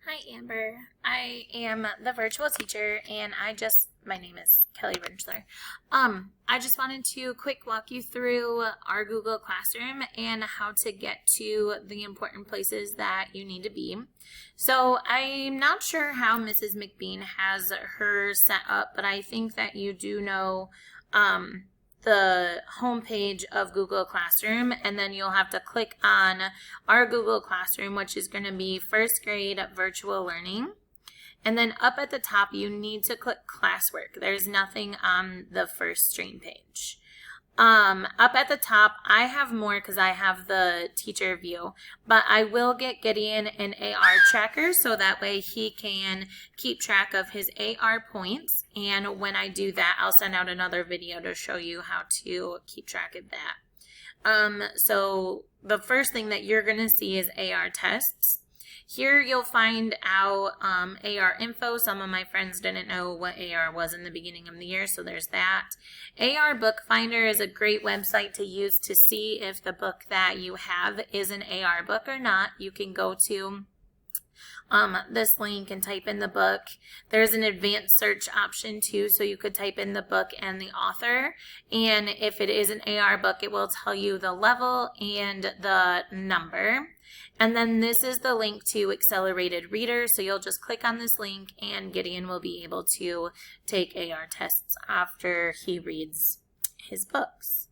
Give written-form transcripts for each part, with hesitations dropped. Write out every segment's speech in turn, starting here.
Hi, Amber. I am the virtual teacher, and my name is Kelly Rinchler. I just wanted to quick walk you through our Google Classroom and how to get to the important places that you need to be. So I'm not sure how Mrs. McBean has her set up, but I think that you do know the homepage of Google Classroom, and then you'll have to click on our Google Classroom, which is going to be first grade virtual learning. And then up at the top, you need to click classwork. There's nothing on the first stream page. Up at the top, I have more because I have the teacher view, but I will get Gideon an AR tracker so that way he can keep track of his AR points. And when I do that, I'll send out another video to show you how to keep track of that. So the first thing that you're going to see is AR tests. Here you'll find out AR info. Some of my friends didn't know what AR was in the beginning of the year, so there's that. AR Book Finder is a great website to use to see if the book that you have is an AR book or not. You can go to this link and type in the book. There's an advanced search option too, so you could type in the book and the author, and if it is an AR book, it will tell you the level and the number. And then this is the link to Accelerated Reader, so you'll just click on this link and Gideon will be able to take AR tests after he reads his books.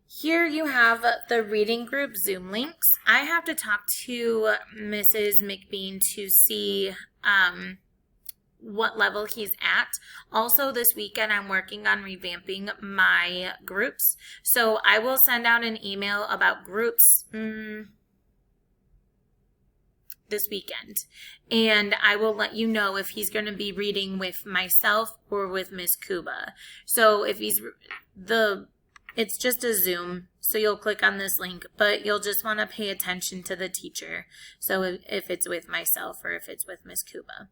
Here you have the reading group Zoom links. I have to talk to Mrs. McBean to see what level he's at. Also this weekend I'm working on revamping my groups, so I will send out an email about groups this weekend, and I will let you know if he's going to be reading with myself or with Miss Kuba. So if it's just a Zoom, so you'll click on this link, but you'll just want to pay attention to the teacher. So if it's with myself or if it's with Miss Kuba.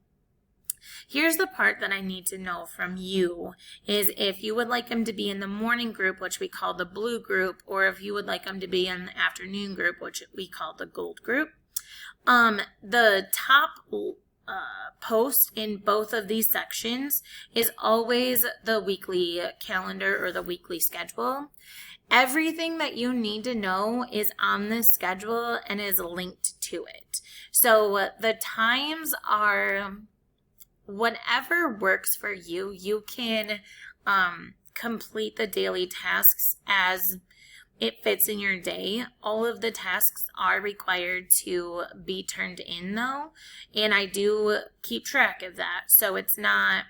Here's the part that I need to know from you is if you would like him to be in the morning group, which we call the blue group, or if you would like him to be in the afternoon group, which we call the gold group. The top post in both of these sections is always the weekly calendar or the weekly schedule. Everything that you need to know is on this schedule and is linked to it. So the times are whatever works for you. You can complete the daily tasks as it fits in your day. All of the tasks are required to be turned in though, and I do keep track of that. So it's not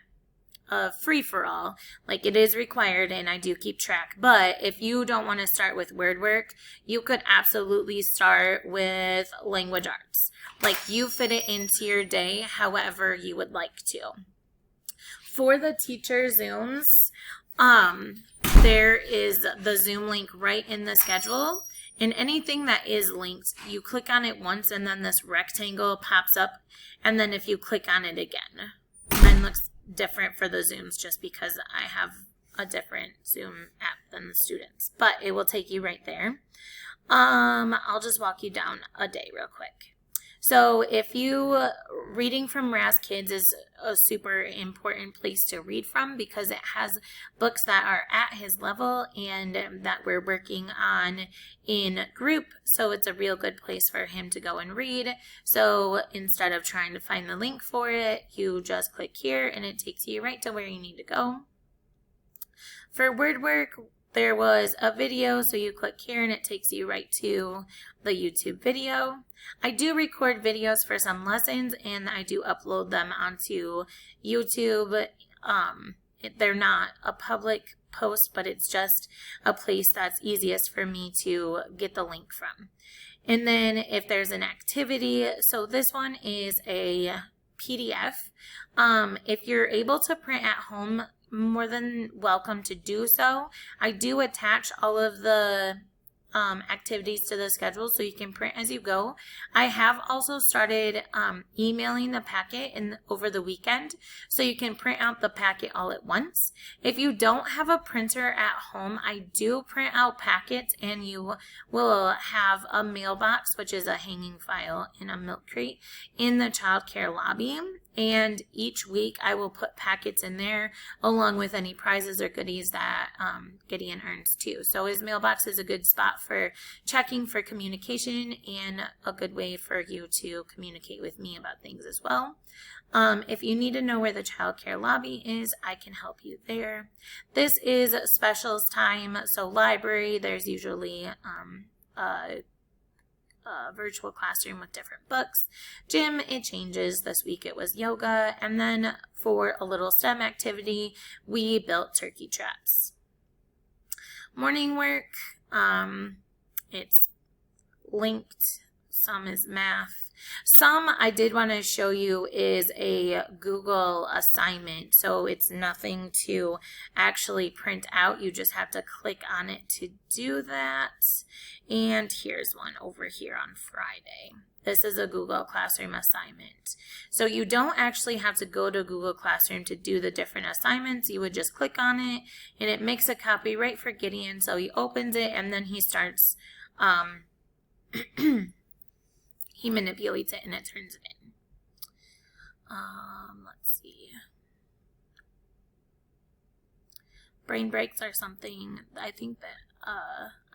a free-for-all. Like, it is required and I do keep track. But if you don't want to start with word work, you could absolutely start with language arts. Like, you fit it into your day however you would like to. For the teacher Zooms, there is the Zoom link right in the schedule, and anything that is linked, you click on it once and then this rectangle pops up, and then if you click on it again, mine looks different for the Zooms just because I have a different Zoom app than the students, but it will take you right there. I'll just walk you down a day real quick. So if reading from Raz Kids is a super important place to read from because it has books that are at his level and that we're working on in group. So it's a real good place for him to go and read. So instead of trying to find the link for it, you just click here and it takes you right to where you need to go. For word work, there was a video, so you click here and it takes you right to the YouTube video. I do record videos for some lessons and I do upload them onto YouTube. They're not a public post, but it's just a place that's easiest for me to get the link from. And then if there's an activity, so this one is a PDF. If you're able to print at home, more than welcome to do so. I do attach all of the activities to the schedule so you can print as you go. I have also started emailing the packet over the weekend so you can print out the packet all at once. If you don't have a printer at home, I do print out packets, and you will have a mailbox, which is a hanging file in a milk crate, in the child care lobby. And each week I will put packets in there along with any prizes or goodies that Gideon earns too. So his mailbox is a good spot for checking for communication and a good way for you to communicate with me about things as well. If you need to know where the child care lobby is, I can help you there. This is specials time, so library, there's usually a virtual classroom with different books. Gym, it changes. This week it was yoga. And then for a little STEM activity, we built turkey traps. Morning work, it's linked. Some is math. Some I did want to show you is a Google assignment. So it's nothing to actually print out. You just have to click on it to do that. And here's one over here on Friday. This is a Google Classroom assignment. So you don't actually have to go to Google Classroom to do the different assignments. You would just click on it and it makes a copy right for Gideon. So he opens it and then he starts he manipulates it and it turns it in. Let's see. Brain breaks are something, I think that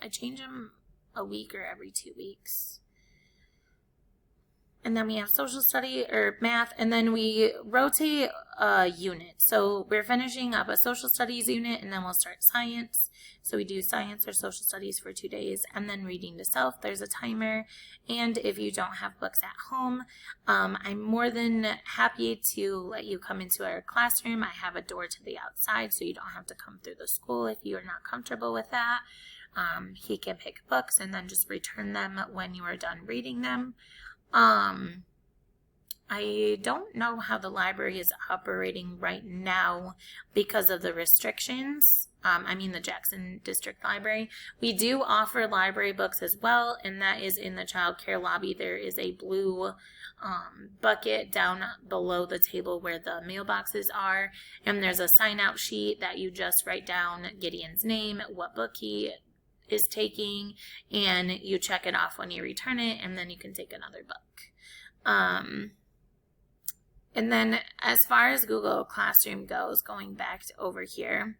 I change them a week or every 2 weeks. And then we have social study or math, and then we rotate a unit. So we're finishing up a social studies unit, and then we'll start science. So we do science or social studies for 2 days, and then reading to self. There's a timer. And if you don't have books at home, I'm more than happy to let you come into our classroom. I have a door to the outside, so you don't have to come through the school if you are not comfortable with that. He can pick books and then just return them when you are done reading them. I don't know how the library is operating right now because of the restrictions. The Jackson District Library. We do offer library books as well, and that is in the child care lobby. There is a blue bucket down below the table where the mailboxes are, and there's a sign-out sheet that you just write down Gideon's name, what book he is taking, and you check it off when you return it, and then you can take another book. And then as far as Google Classroom goes, going back to over here,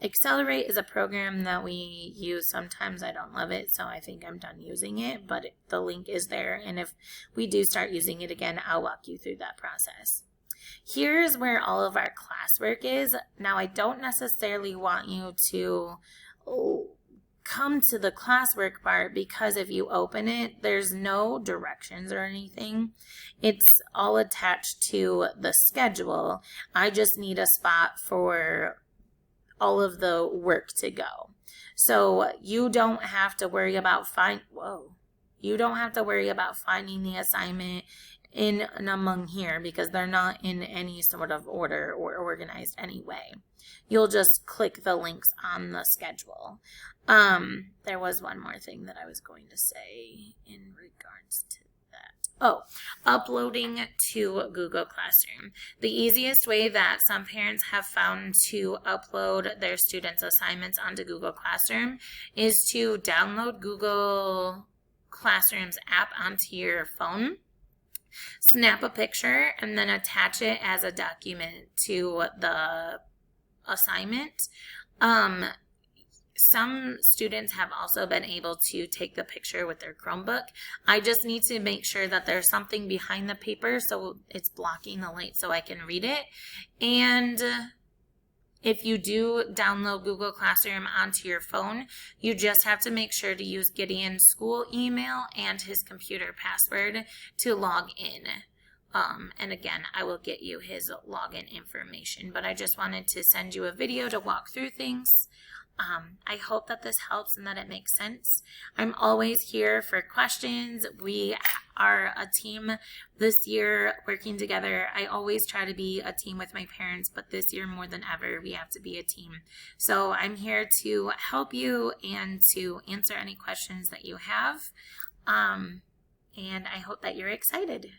Accelerate is a program that we use sometimes. I don't love it, so I think I'm done using it, but the link is there, and if we do start using it again, I'll walk you through that process. Here's where all of our classwork is. Now, I don't necessarily want you to come to the classwork part, because if you open it, there's no directions or anything. It's all attached to the schedule. I just need a spot for all of the work to go. So you don't have to worry about finding the assignment in and among here, because they're not in any sort of order or organized anyway. You'll just click the links on the schedule. There was one more thing that I was going to say in regards to that. Oh, uploading to Google Classroom. The easiest way that some parents have found to upload their students' assignments onto Google Classroom is to download Google Classroom's app onto your phone, snap a picture, and then attach it as a document to the assignment. Some students have also been able to take the picture with their Chromebook. I just need to make sure that there's something behind the paper so it's blocking the light so I can read it. And if you do download Google Classroom onto your phone, you just have to make sure to use Gideon's school email and his computer password to log in. And again, I will get you his login information, but I just wanted to send you a video to walk through things. I hope that this helps and that it makes sense. I'm always here for questions. We are a team this year working together. I always try to be a team with my parents, but this year more than ever, we have to be a team. So I'm here to help you and to answer any questions that you have. And I hope that you're excited.